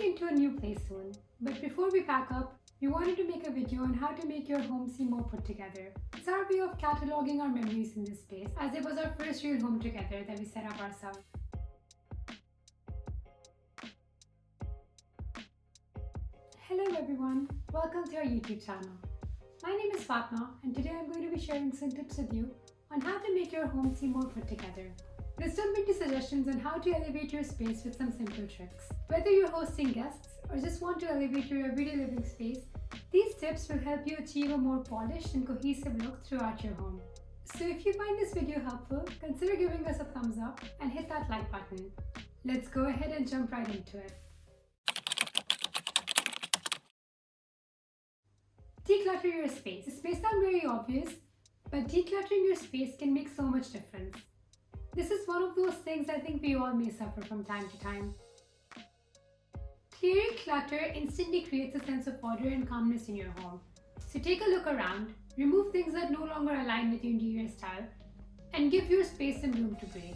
into a new place soon, but before we pack up, we wanted to make a video on how to make your home seem more put together. It's our way of cataloging our memories in this space, as it was our first real home together that we set up ourselves. Hello everyone, welcome to our YouTube channel. My name is Fatma, and today I'm going to be sharing some tips with you on how to make your home seem more put together. Let's jump into suggestions on how to elevate your space with some simple tricks. Whether you're hosting guests or just want to elevate your everyday living space, these tips will help you achieve a more polished and cohesive look throughout your home. So if you find this video helpful, consider giving us a thumbs up and hit that like button. Let's go ahead and jump right into it. Declutter your space. This may sound very obvious, but decluttering your space can make so much difference. This is one of those things I think we all may suffer from time to time. Clearing clutter instantly creates a sense of order and calmness in your home. So take a look around, remove things that no longer align with your interior style, and give your space some room to breathe.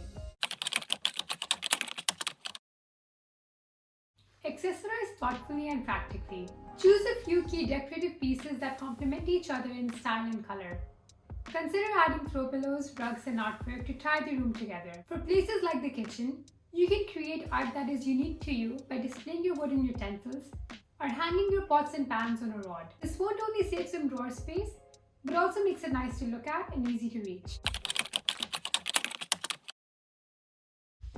Accessorize thoughtfully and practically. Choose a few key decorative pieces that complement each other in style and color. Consider adding throw pillows, rugs, and artwork to tie the room together. For places like the kitchen, you can create art that is unique to you by displaying your wooden utensils or hanging your pots and pans on a rod. This won't only save some drawer space, but also makes it nice to look at and easy to reach.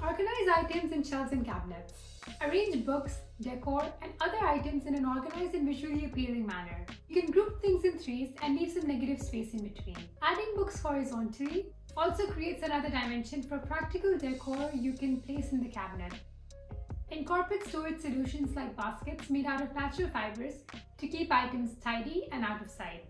Organize items in shelves and cabinets. Arrange books, decor, and other items in an organized and visually appealing manner. You can group things in threes and leave some negative space in between. Adding books horizontally also creates another dimension for practical decor you can place in the cabinet. Incorporate storage solutions like baskets made out of natural fibers to keep items tidy and out of sight.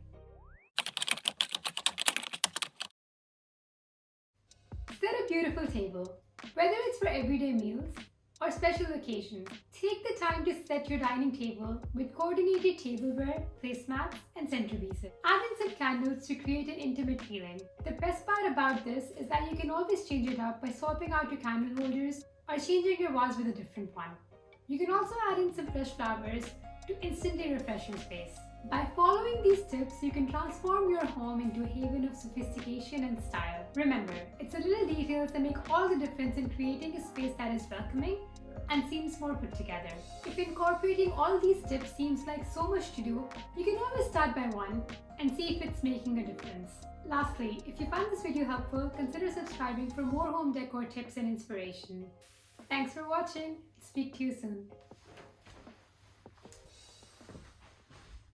Set a beautiful table. Whether it's for everyday meals or special occasions, take the time to set your dining table with coordinated tableware, placemats, and centerpieces. Add in some candles to create an intimate feeling. The best part about this is that you can always change it up by swapping out your candle holders or changing your vase with a different one. You can also add in some fresh flowers to instantly refresh your space. By following these tips, you can transform your home into a haven of sophistication and style. Remember, it's the little details that make all the difference in creating a space that is welcoming and seems more put together. If incorporating all these tips seems like so much to do, you can always start by one and see if it's making a difference. Lastly, if you found this video helpful, consider subscribing for more home decor tips and inspiration. Thanks for watching. Speak to you soon.